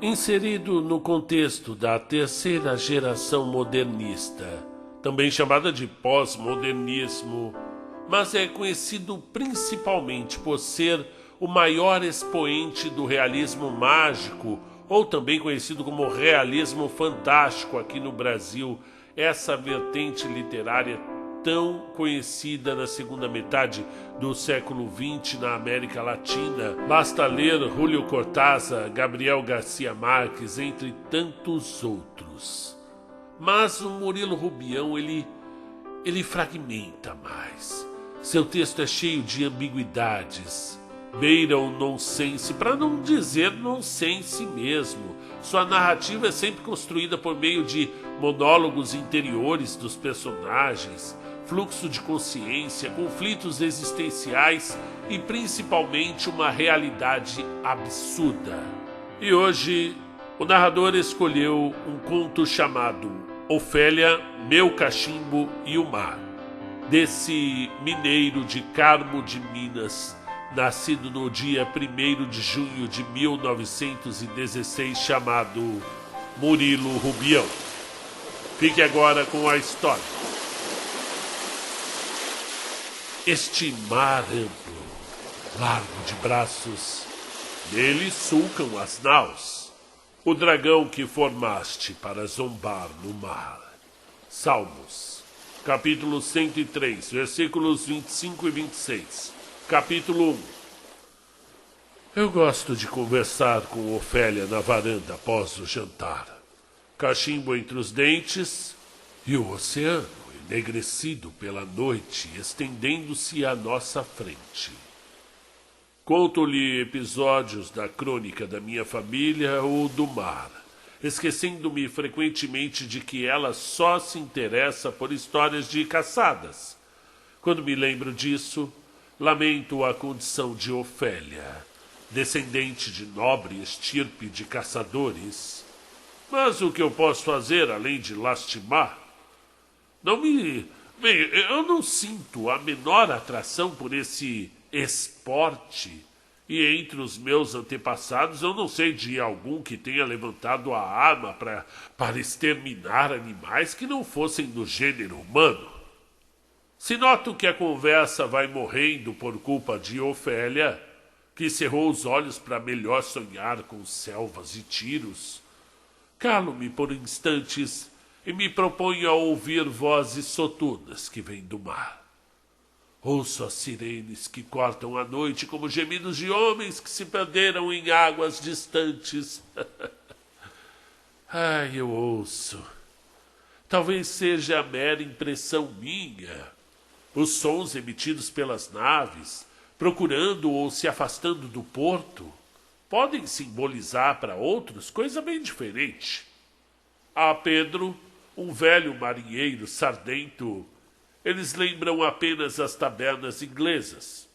Inserido no contexto da terceira geração modernista, também chamada de pós-modernismo, mas é conhecido principalmente por ser o maior expoente do realismo mágico, ou também conhecido como realismo fantástico aqui no Brasil, essa vertente literária tão conhecida na segunda metade do século XX na América Latina. Basta ler Julio Cortázar, Gabriel Garcia Marques, entre tantos outros. Mas o Murilo Rubião, ele fragmenta mais. Seu texto é cheio de ambiguidades, beira o nonsense, para não dizer nonsense mesmo. Sua narrativa é sempre construída por meio de monólogos interiores dos personagens, fluxo de consciência, conflitos existenciais e principalmente uma realidade absurda. E hoje o narrador escolheu um conto chamado Ofélia, Meu Cachimbo e o Mar, desse mineiro de Carmo de Minas, nascido no dia 1º de junho de 1916, chamado Murilo Rubião. Fique agora com a história. Este mar amplo, largo de braços, nele sulcam as naus, o dragão que formaste para zombar no mar. Salmos, capítulo 103, versículos 25 e 26. Capítulo 1. Eu gosto de conversar com Ofélia na varanda após o jantar. Cachimbo entre os dentes e o oceano, enegrecido pela noite, estendendo-se à nossa frente. Conto-lhe episódios da crônica da minha família ou do mar, esquecendo-me frequentemente de que ela só se interessa por histórias de caçadas. Quando me lembro disso, lamento a condição de Ofélia, descendente de nobre estirpe de caçadores. Mas o que eu posso fazer, além de lastimar? Eu não sinto a menor atração por esse esporte. E entre os meus antepassados eu não sei de algum que tenha levantado a arma para exterminar animais que não fossem do gênero humano. Se noto que a conversa vai morrendo por culpa de Ofélia, que cerrou os olhos para melhor sonhar com selvas e tiros, calo-me por instantes e me proponho a ouvir vozes soturnas que vêm do mar. Ouço as sirenes que cortam a noite como gemidos de homens que se perderam em águas distantes. Ai, eu ouço. Talvez seja a mera impressão minha. Os sons emitidos pelas naves, procurando ou se afastando do porto, podem simbolizar para outros coisa bem diferente. A Pedro, um velho marinheiro sardento, eles lembram apenas as tabernas inglesas.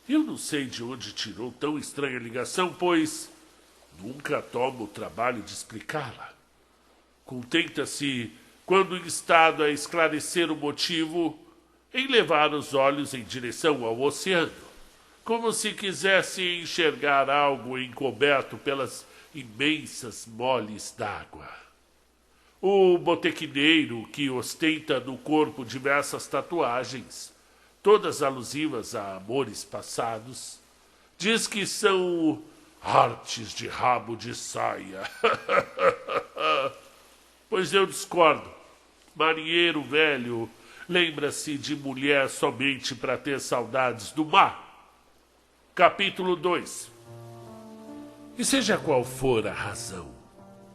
Eu não sei de onde tirou tão estranha ligação, pois nunca tomo o trabalho de explicá-la. Contenta-se, quando instado a esclarecer o motivo, em levar os olhos em direção ao oceano, como se quisesse enxergar algo encoberto pelas imensas moles d'água. O botequineiro, que ostenta no corpo diversas tatuagens, todas alusivas a amores passados, diz que são artes de rabo de saia. Pois eu discordo. Marinheiro velho lembra-se de mulher somente para ter saudades do mar. Capítulo 2. E seja qual for a razão,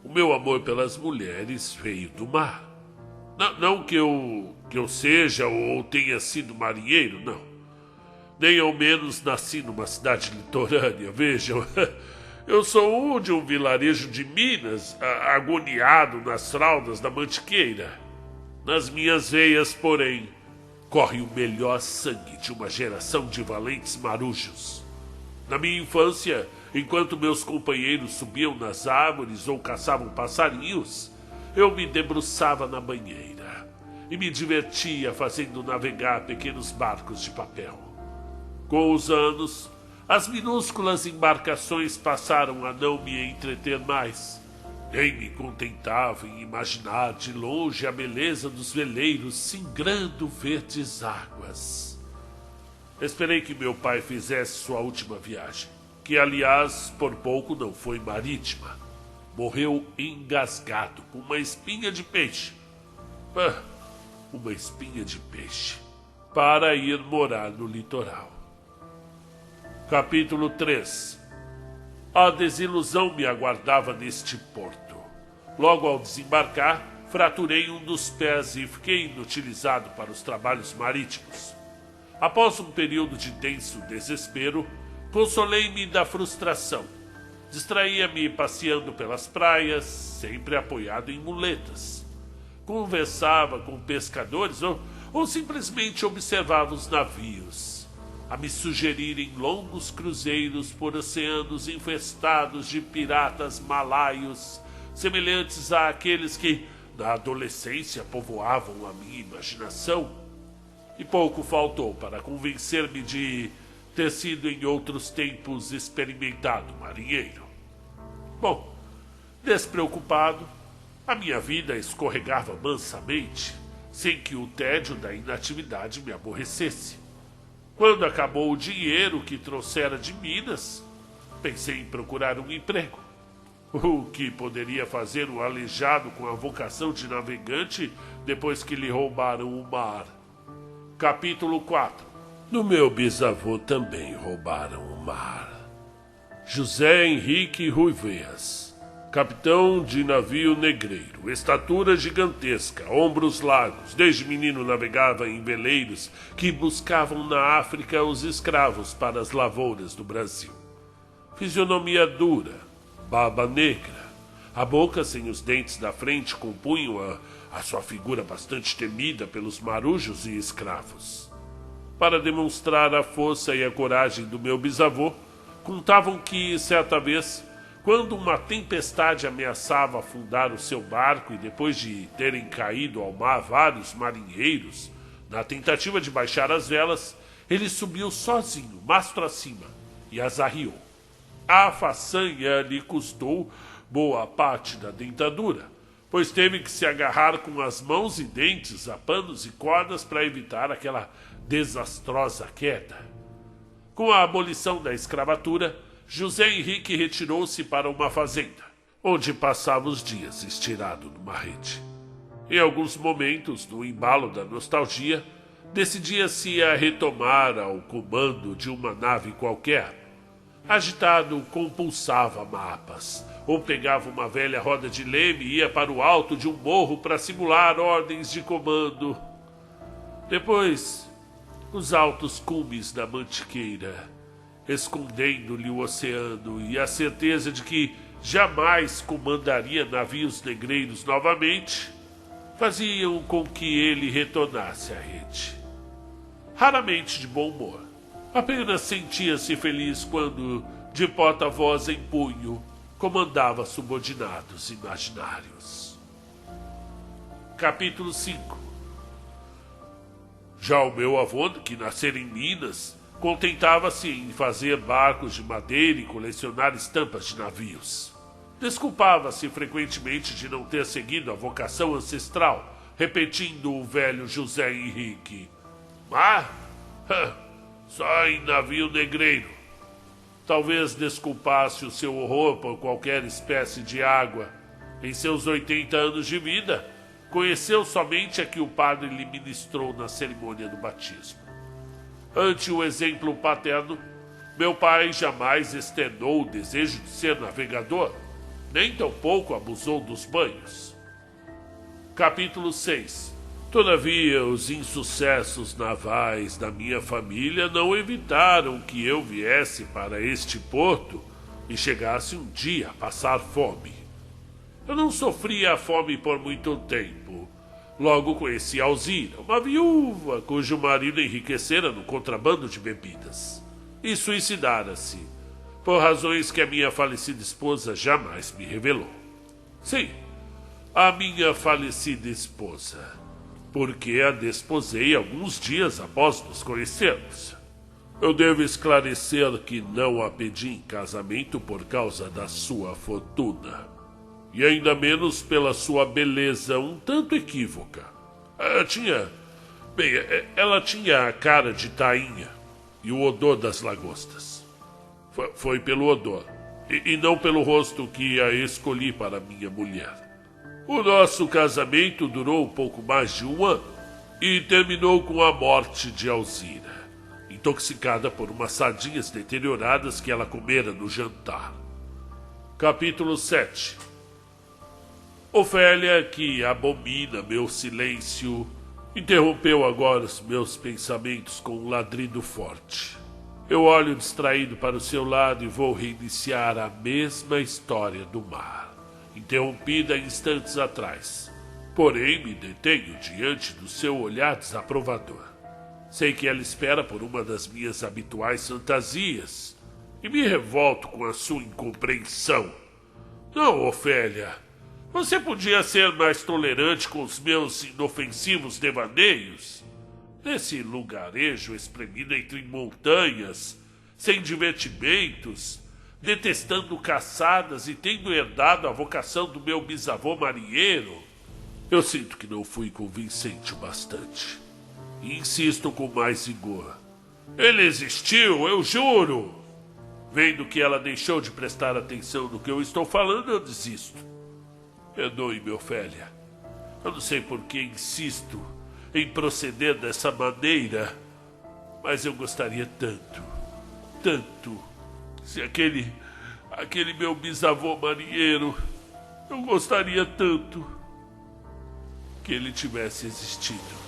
o meu amor pelas mulheres veio do mar. Não que eu seja ou tenha sido marinheiro, não. Nem ao menos nasci numa cidade litorânea, vejam. Eu sou de um vilarejo de Minas, agoniado nas fraldas da Mantiqueira. Nas minhas veias, porém, corre o melhor sangue de uma geração de valentes marujos. Na minha infância, enquanto meus companheiros subiam nas árvores ou caçavam passarinhos, eu me debruçava na banheira e me divertia fazendo navegar pequenos barcos de papel. Com os anos, As minúsculas embarcações passaram a não me entreter mais. Nem me contentava em imaginar de longe a beleza dos veleiros singrando verdes águas. Esperei que meu pai fizesse sua última viagem, que aliás por pouco não foi marítima. Morreu engasgado com uma espinha de peixe. Uma espinha de peixe. Para ir morar no litoral. Capítulo 3. A desilusão me aguardava neste porto. Logo ao desembarcar, fraturei um dos pés e fiquei inutilizado para os trabalhos marítimos. Após um período de tenso desespero, consolei-me da frustração. Distraía-me passeando pelas praias, sempre apoiado em muletas. Conversava com pescadores ou simplesmente observava os navios, a me sugerirem longos cruzeiros por oceanos infestados de piratas malaios, semelhantes àqueles que, na adolescência, povoavam a minha imaginação. E pouco faltou para convencer-me de ter sido em outros tempos experimentado marinheiro. Bom, despreocupado, a minha vida escorregava mansamente, sem que o tédio da inatividade me aborrecesse. Quando acabou o dinheiro que trouxera de Minas, pensei em procurar um emprego. O que poderia fazer um aleijado com a vocação de navegante depois que lhe roubaram o mar? Capítulo 4. No meu bisavô também roubaram o mar. José Henrique Ruiveiras, capitão de navio negreiro, estatura gigantesca, ombros largos, desde menino navegava em veleiros que buscavam na África os escravos para as lavouras do Brasil. Fisionomia dura, barba negra, a boca sem os dentes da frente compunham a sua figura bastante temida pelos marujos e escravos. Para demonstrar a força e a coragem do meu bisavô, contavam que, certa vez, quando uma tempestade ameaçava afundar o seu barco e depois de terem caído ao mar vários marinheiros, na tentativa de baixar as velas, ele subiu sozinho, mastro acima, e as arriou. A façanha lhe custou boa parte da dentadura, pois teve que se agarrar com as mãos e dentes a panos e cordas para evitar aquela desastrosa queda. Com a abolição da escravatura, José Henrique retirou-se para uma fazenda, onde passava os dias estirado numa rede. Em alguns momentos, no embalo da nostalgia, decidia-se a retomar ao comando de uma nave qualquer. Agitado, compulsava mapas, ou pegava uma velha roda de leme e ia para o alto de um morro para simular ordens de comando. Depois, os altos cumes da Mantiqueira, escondendo-lhe o oceano e a certeza de que jamais comandaria navios negreiros novamente, faziam com que ele retornasse à rede. Raramente de bom humor, apenas sentia-se feliz quando, de porta-voz em punho, comandava subordinados imaginários. Capítulo 5. Já o meu avô, que nascera em Minas, contentava-se em fazer barcos de madeira e colecionar estampas de navios. Desculpava-se frequentemente de não ter seguido a vocação ancestral, repetindo o velho José Henrique. Só em navio negreiro. Talvez desculpasse o seu horror por qualquer espécie de água. Em seus 80 anos de vida, conheceu somente a que o padre lhe ministrou na cerimônia do batismo. Ante o exemplo paterno, meu pai jamais externou o desejo de ser navegador, nem tampouco abusou dos banhos. Capítulo 6. Todavia, os insucessos navais da minha família não evitaram que eu viesse para este porto e chegasse um dia a passar fome. Eu não sofria a fome por muito tempo. Logo conheci Alzira, uma viúva cujo marido enriquecera no contrabando de bebidas, e suicidara-se, por razões que a minha falecida esposa jamais me revelou. Sim, a minha falecida esposa, porque a desposei alguns dias após nos conhecermos. Eu devo esclarecer que não a pedi em casamento por causa da sua fortuna. E ainda menos pela sua beleza um tanto equívoca. Ela tinha a cara de tainha e o odor das lagostas. Foi pelo odor, e não pelo rosto que a escolhi para minha mulher. O nosso casamento durou um pouco mais de um ano e terminou com a morte de Alzira, intoxicada por umas sardinhas deterioradas que ela comera no jantar. Capítulo 7. Ofélia, que abomina meu silêncio, interrompeu agora os meus pensamentos com um ladrido forte. Eu olho distraído para o seu lado e vou reiniciar a mesma história do mar, interrompida instantes atrás. Porém, me detenho diante do seu olhar desaprovador. Sei que ela espera por uma das minhas habituais fantasias e me revolto com a sua incompreensão. Não, Ofélia, você podia ser mais tolerante com os meus inofensivos devaneios? Nesse lugarejo espremido entre montanhas, sem divertimentos, detestando caçadas e tendo herdado a vocação do meu bisavô marinheiro, eu sinto que não fui convincente o bastante. E insisto com mais vigor. Ele existiu, eu juro! Vendo que ela deixou de prestar atenção no que eu estou falando, eu desisto. Perdoe-me, Ofélia. Eu não sei por que insisto em proceder dessa maneira, mas eu gostaria tanto, se aquele meu bisavô marinheiro, eu gostaria tanto que ele tivesse existido.